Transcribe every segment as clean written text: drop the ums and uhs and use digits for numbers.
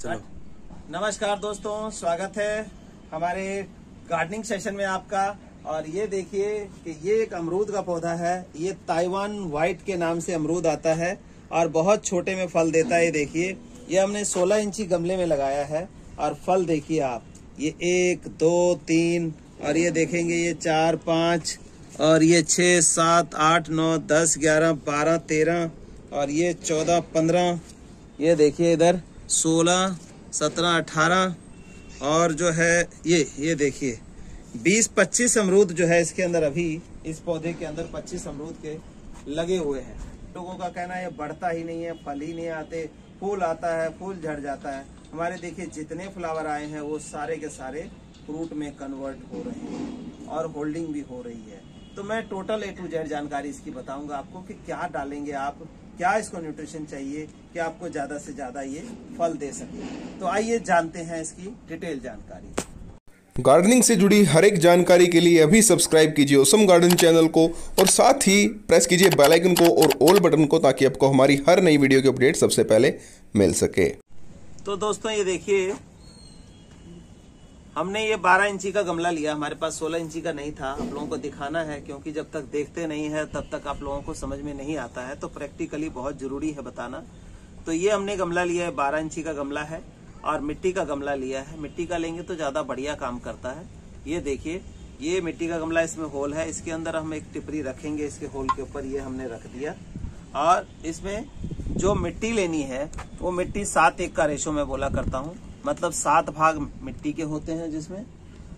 चलो। नमस्कार दोस्तों, स्वागत है हमारे गार्डनिंग सेशन में आपका। और ये देखिए कि ये एक अमरूद का पौधा है। ये ताइवान व्हाइट के नाम से अमरूद आता है और बहुत छोटे में फल देता है। ये देखिए, ये हमने 16 इंची गमले में लगाया है और फल देखिए आप, ये 1 2 3 और ये देखेंगे ये 4 5 और ये 6 7 8 9 10 11 12 13 और ये 14 15, ये देखिए इधर 16 17 18 और जो है ये देखिए 20-25 अमरूद जो है इसके अंदर, अभी इस पौधे के अंदर 25 अमरूद के लगे हुए हैं। लोगों का कहना है ये बढ़ता ही नहीं है, फल ही नहीं आते, फूल आता है फूल झड़ जाता है। हमारे देखिए जितने फ्लावर आए हैं वो सारे के सारे फ्रूट में कन्वर्ट हो रहे हैं और होल्डिंग भी हो रही है। तो मैं टोटल A to Z जानकारी इसकी बताऊंगा आपको कि क्या डालेंगे आप, क्या इसको न्यूट्रिशन चाहिए कि आपको ज्यादा से ज्यादा ये फल दे सके। तो आइए जानते हैं इसकी डिटेल जानकारी। गार्डनिंग से जुड़ी हर एक जानकारी के लिए अभी सब्सक्राइब कीजिए ओसम गार्डन चैनल को और साथ ही प्रेस कीजिए बेल आइकन को और ऑल बटन को, ताकि आपको हमारी हर नई वीडियो की अपडेट सबसे पहले मिल सके। तो दोस्तों ये देखिए, हमने ये 12 इंची का गमला लिया, हमारे पास 16 इंची का नहीं था। आप लोगों को दिखाना है क्योंकि जब तक देखते नहीं है तब तक आप लोगों को समझ में नहीं आता है, तो प्रैक्टिकली बहुत जरूरी है बताना। तो ये हमने गमला लिया है, 12 इंची का गमला है और मिट्टी का गमला लिया है। मिट्टी का लेंगे तो ज्यादा बढ़िया काम करता है। ये देखिए, ये मिट्टी का गमला, इसमें होल है, इसके अंदर हम एक टिपरी रखेंगे, इसके होल के ऊपर ये हमने रख दिया। और इसमें जो मिट्टी लेनी है वो मिट्टी 7:1 का रेशो में बोला करता हूँ, मतलब 7 भाग मिट्टी के होते हैं जिसमें,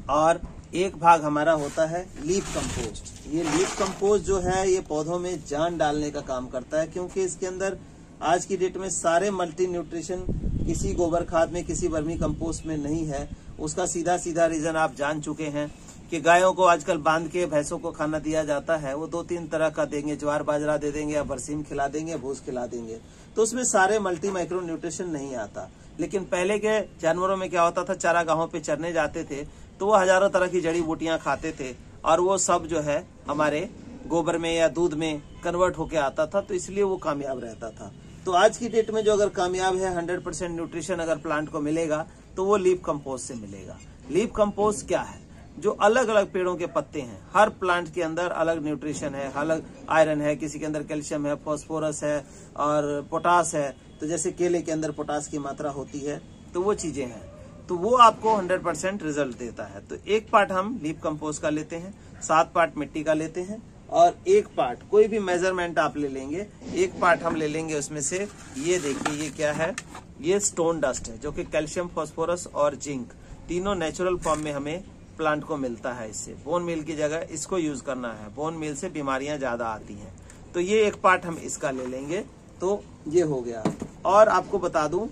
और 1 भाग हमारा होता है लीफ कंपोस्ट। ये लीफ कंपोस्ट जो है ये पौधों में जान डालने का काम करता है, क्योंकि इसके अंदर आज की डेट में सारे मल्टी न्यूट्रिशन किसी गोबर खाद में, किसी वर्मी कंपोस्ट में नहीं है। उसका सीधा रीजन आप जान चुके हैं कि गायों को आजकल बांध के भैंसों को खाना दिया जाता है, वो 2-3 तरह का देंगे, ज्वार बाजरा दे देंगे या बरसीम खिला देंगे, भूस खिला देंगे, तो उसमें सारे मल्टी माइक्रो न्यूट्रिशन नहीं आता। लेकिन पहले के जानवरों में क्या होता था, चारागाहों पे चरने जाते थे तो वो हजारों तरह की जड़ी बूटियां खाते थे और वो सब जो है हमारे गोबर में या दूध में कन्वर्ट होके आता था, तो इसलिए वो कामयाब रहता था। तो आज की डेट में जो अगर कामयाब है, 100% न्यूट्रिशन अगर प्लांट को मिलेगा तो वो लीफ कंपोस्ट से मिलेगा। लीफ कंपोस्ट क्या है? जो अलग अलग पेड़ों के पत्ते हैं, हर प्लांट के अंदर अलग न्यूट्रिशन है, अलग आयरन है, किसी के अंदर कैल्शियम है, फास्फोरस है और पोटास है। तो जैसे केले के अंदर पोटास की मात्रा होती है, तो वो चीजें हैं, तो वो आपको 100% रिजल्ट देता है। तो 1 पार्ट हम लीफ कंपोस्ट का लेते हैं, 7 पार्ट मिट्टी का लेते हैं और 1 पार्ट, कोई भी मेजरमेंट आप ले लेंगे, 1 पार्ट हम ले लेंगे उसमें से। ये देखिए ये क्या है, ये स्टोन डस्ट है, जो कि कैल्शियम, फास्फोरस और जिंक तीनों नेचुरल फॉर्म में हमें प्लांट को मिलता है। इससे बोन मील की जगह इसको यूज करना है, बोन मील से बीमारियां ज्यादा आती हैं। तो ये 1 पार्ट हम इसका ले लेंगे, तो ये हो गया। और आपको बता दूं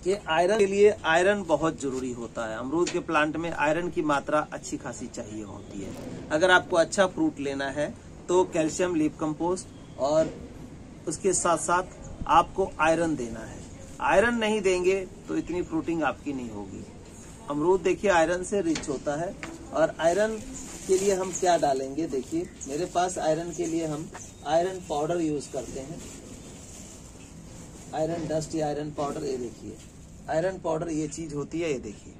कि आयरन के लिए आयरन बहुत जरूरी होता है। अमरूद के प्लांट में आयरन की मात्रा अच्छी खासी चाहिए होती है। अगर आपको अच्छा फ्रूट लेना है तो कैल्शियम, लीफ कंपोस्ट और उसके साथ साथ आपको आयरन देना है। आयरन नहीं देंगे तो इतनी फ्रूटिंग आपकी नहीं होगी। अमरूद देखिए आयरन से रिच होता है। और आयरन के लिए हम क्या डालेंगे, देखिए मेरे पास आयरन के लिए हम आयरन पाउडर यूज करते हैं, आयरन डस्ट या आयरन पाउडर। ये देखिए आयरन पाउडर ये चीज होती है, ये देखिए।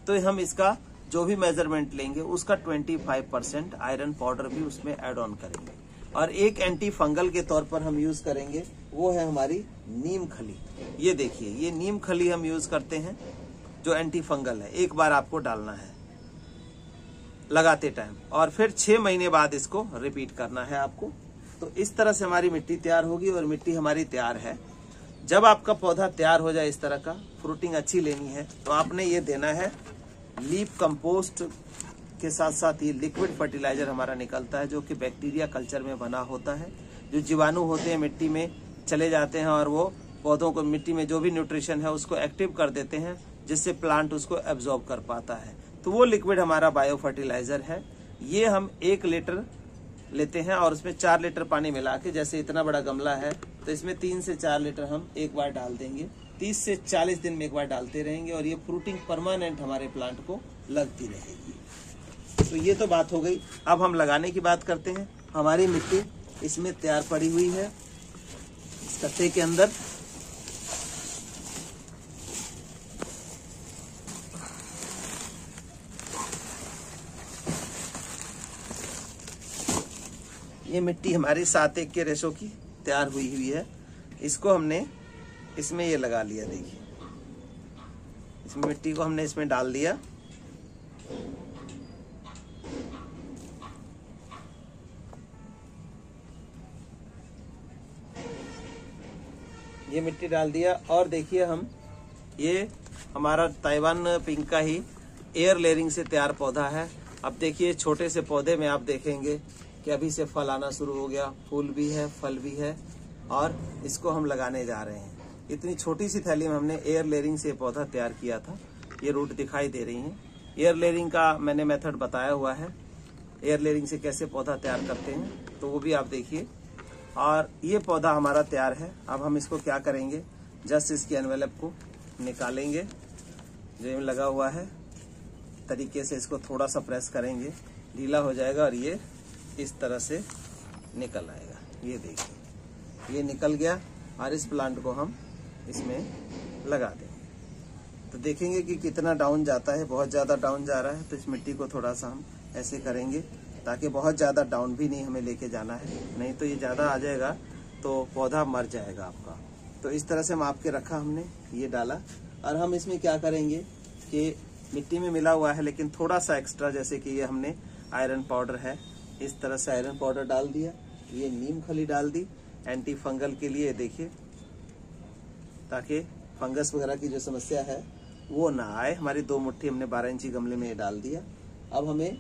तो हम इसका जो भी मेजरमेंट लेंगे उसका 25% आयरन पाउडर भी उसमें ऐड ऑन करेंगे। और एक एंटी फंगल के तौर पर हम यूज करेंगे, वो है हमारी नीम खली। ये देखिए ये नीम खली हम यूज करते हैं, जो एंटी फंगल है। 1 बार आपको डालना है लगाते टाइम, और फिर 6 महीने बाद इसको रिपीट करना है आपको। तो इस तरह से हमारी मिट्टी तैयार होगी और मिट्टी हमारी तैयार है। जब आपका पौधा तैयार हो जाए इस तरह का, फ्रूटिंग अच्छी लेनी है, तो आपने ये देना है लीफ कंपोस्ट के साथ साथ ये लिक्विड फर्टिलाइजर हमारा निकलता है, जो कि बैक्टीरिया कल्चर में बना होता है। जो जीवाणु होते हैं मिट्टी में चले जाते हैं और वो पौधों को, मिट्टी में जो भी न्यूट्रिशन है उसको एक्टिव कर देते हैं, जिससे प्लांट उसको एब्जॉर्ब कर पाता है। तो वो लिक्विड हमारा बायो फर्टिलाइजर है। ये हम 1 लीटर लेते हैं और उसमें 4 लीटर पानी मिला के, जैसे इतना बड़ा गमला है तो इसमें 3 से 4 लीटर हम 1 बार डाल देंगे। 30 से 40 दिन में 1 बार डालते रहेंगे और ये फ्रूटिंग परमानेंट हमारे प्लांट को लगती रहेगी। तो ये तो बात हो गई। अब हम लगाने की बात करते हैं। हमारी मिट्टी इसमें तैयार पड़ी हुई है, इस कट्टे के अंदर ये मिट्टी हमारी 7:1 के रेशो की तैयार हुई है। इसको हमने इसमें ये लगा लिया। देखिए इसमें मिट्टी को हमने इसमें डाल दिया। ये मिट्टी डाल दिया और देखिए हम ये हमारा ताइवान पिंक का ही एयर लेयरिंग से तैयार पौधा है। अब देखिए छोटे से पौधे में आप देखेंगे कि अभी से फल आना शुरू हो गया, फूल भी है, फल भी है और इसको हम लगाने जा रहे हैं। इतनी छोटी सी थैली में हमने एयर लेयरिंग से पौधा तैयार किया था। ये रूट दिखाई दे रही हैं। एयर लेयरिंग का मैंने मेथड बताया हुआ है, एयर लेयरिंग से कैसे पौधा तैयार करते हैं, तो वो भी आप देखिए। और ये पौधा हमारा तैयार है। अब हम इसको क्या करेंगे, जस्ट इसकी एनवेलप को निकालेंगे जो लगा हुआ है, तरीके से इसको थोड़ा सा प्रेस करेंगे, ढीला हो जाएगा और ये इस तरह से निकल आएगा। ये देखिए ये निकल गया और इस प्लांट को हम इसमें लगा देंगे तो देखेंगे कि कितना डाउन जाता है। बहुत ज़्यादा डाउन जा रहा है तो इस मिट्टी को थोड़ा सा हम ऐसे करेंगे ताकि बहुत ज़्यादा डाउन भी नहीं हमें लेके जाना है, नहीं तो ये ज़्यादा आ जाएगा तो पौधा मर जाएगा आपका। तो इस तरह से माप के रखा हमने, ये डाला। और हम इसमें क्या करेंगे कि मिट्टी में मिला हुआ है लेकिन थोड़ा सा एक्स्ट्रा, जैसे कि ये हमने आयरन पाउडर है, इस तरह से आयरन पाउडर डाल दिया। ये नीम खली डाल दी एंटी फंगल के लिए, देखिए ताकि फंगस वगैरह की जो समस्या है वो ना आए। हमारी 2 मुट्ठी हमने 12 इंची गमले में ये डाल दिया। अब हमें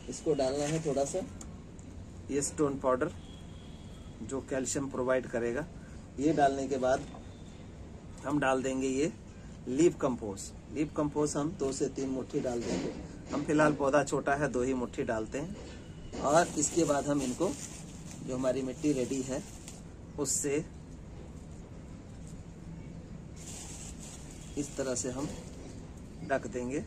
इसको डालना है थोड़ा सा ये स्टोन पाउडर जो कैल्शियम प्रोवाइड करेगा। ये डालने के बाद हम डाल देंगे ये लीफ कंपोस्ट। लीफ कंपोस्ट हम 2 से 3 मुट्ठी डाल देंगे। हम फिलहाल पौधा छोटा है 2 ही मुट्ठी डालते हैं। और इसके बाद हम इनको जो हमारी मिट्टी रेडी है उससे इस तरह से हम ढक देंगे।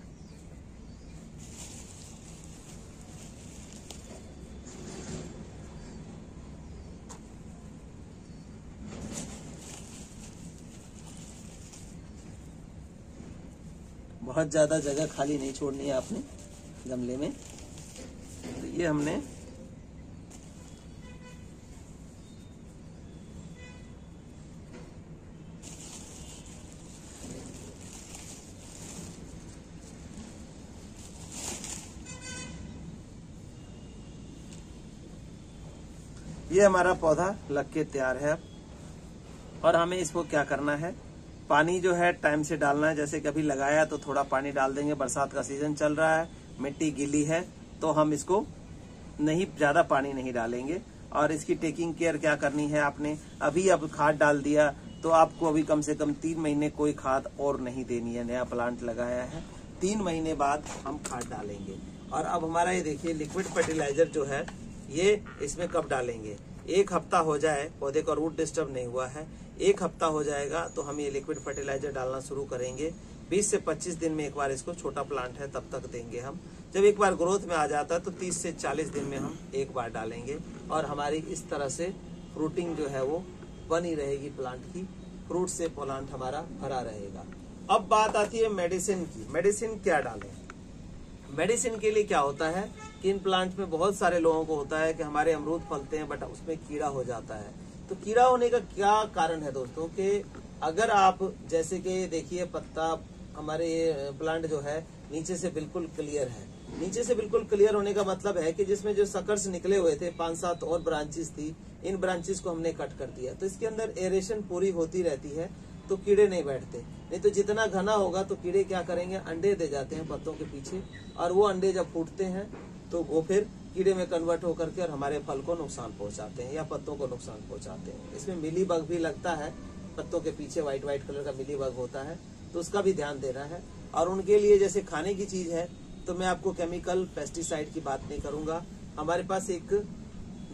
बहुत ज़्यादा जगह खाली नहीं छोड़नी है आपने गमले में। तो ये हमने ये हमारा पौधा लग के तैयार है। और हमें इसको क्या करना है, पानी जो है टाइम से डालना है। जैसे कभी लगाया तो थोड़ा पानी डाल देंगे, बरसात का सीजन चल रहा है, मिट्टी गीली है तो हम इसको नहीं ज्यादा पानी नहीं डालेंगे। और इसकी टेकिंग केयर क्या करनी है, आपने अभी अब खाद डाल दिया तो आपको अभी कम से कम 3 महीने कोई खाद और नहीं देनी है। नया प्लांट लगाया है, 3 महीने बाद हम खाद डालेंगे। और अब हमारा ये देखिए लिक्विड फर्टिलाइजर जो है ये इसमें कब डालेंगे, 1 हफ्ता हो जाए, पौधे का रूट डिस्टर्ब नहीं हुआ है, 1 हफ्ता हो जाएगा तो हम ये लिक्विड फर्टिलाइजर डालना शुरू करेंगे। 20 से 25 दिन में एक बार इसको, छोटा प्लांट है तब तक देंगे हम। जब एक बार ग्रोथ में आ जाता है तो 30 से 40 दिन में हम एक बार डालेंगे। और हमारी इस तरह से फ्रूटिंग जो है वो बनी रहेगी प्लांट की, फ्रूट से प्लांट हमारा भरा रहेगा। अब बात आती है मेडिसिन की। मेडिसिन क्या डालें, मेडिसिन के लिए क्या होता है कि इन प्लांट में बहुत सारे लोगों को होता है कि हमारे अमरूद फलते हैं बट उसमें कीड़ा हो जाता है। तो कीड़ा होने का क्या कारण है दोस्तों, कि अगर आप जैसे कि देखिए पत्ता, हमारे ये प्लांट जो है नीचे से बिल्कुल क्लियर है। नीचे से बिल्कुल क्लियर होने का मतलब है कि जिसमें जो सकर्स निकले हुए थे, 5-7 और ब्रांचेस थी, इन ब्रांचेस को हमने कट कर दिया। तो इसके अंदर एरेशन पूरी होती रहती है तो कीड़े नहीं बैठते। नहीं तो जितना घना होगा तो कीड़े क्या करेंगे, अंडे दे जाते हैं पत्तों के पीछे, और वो अंडे जब फूटते हैं तो वो फिर कीड़े में कन्वर्ट होकर के और हमारे फल को नुकसान पहुंचाते हैं या पत्तों को नुकसान पहुंचाते हैं। इसमें मिली बग भी लगता है, पत्तों के पीछे व्हाइट कलर का मिली बग होता है, तो उसका भी ध्यान देना है। और उनके लिए जैसे खाने की चीज है तो मैं आपको केमिकल पेस्टिसाइड की बात नहीं करूंगा। हमारे पास एक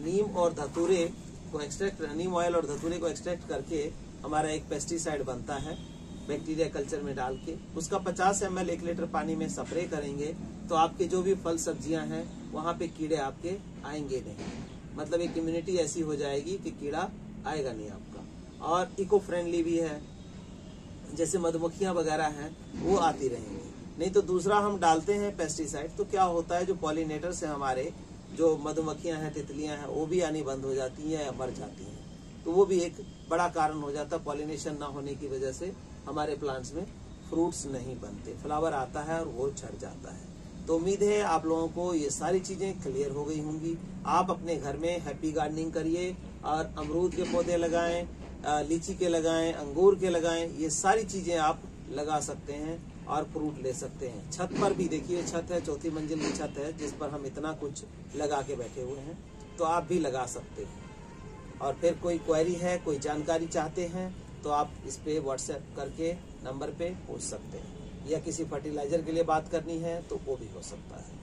नीम और धतूरे को एक्सट्रैक्ट, नीम ऑयल और धतूरे को एक्सट्रैक्ट करके हमारा एक पेस्टिसाइड बनता है बैक्टीरिया कल्चर में डाल के, उसका 50 ml 1 लीटर पानी में स्प्रे करेंगे तो आपके जो भी फल सब्जियां हैं वहां पे कीड़े आपके आएंगे नहीं। मतलब एक इम्यूनिटी ऐसी हो जाएगी कि कीड़ा आएगा नहीं आपका। और इको फ्रेंडली भी है, जैसे मधुमक्खियां वगैरह हैं वो आती रहेंगी। नहीं तो दूसरा हम डालते हैं पेस्टिसाइड तो क्या होता है, जो पॉलिनेटर्स हैं हमारे, जो मधुमक्खियां हैं, तितलियां हैं, वो भी आनी बंद हो जाती हैं या मर जाती हैं। तो वो भी एक बड़ा कारण हो जाता है। पॉलिनेशन ना होने की वजह से हमारे प्लांट्स में फ्रूट्स नहीं बनते, फ्लावर आता है और वो झड़ जाता है। तो उम्मीद है आप लोगों को ये सारी चीजें क्लियर हो गई होंगी। आप अपने घर में हैप्पी गार्डनिंग करिए और अमरूद के पौधे लगाएं, लीची के लगाएं, अंगूर के लगाएं, ये सारी चीजें आप लगा सकते हैं और फ्रूट ले सकते हैं। छत पर भी देखिए, छत है, 4थी मंजिल की छत है जिस पर हम इतना कुछ लगा के बैठे हुए हैं, तो आप भी लगा सकते हैं। और फिर कोई क्वेरी है, कोई जानकारी चाहते हैं तो आप इस पे व्हाट्सएप करके नंबर पे पूछ सकते हैं, या किसी फर्टिलाइजर के लिए बात करनी है तो वो भी हो सकता है।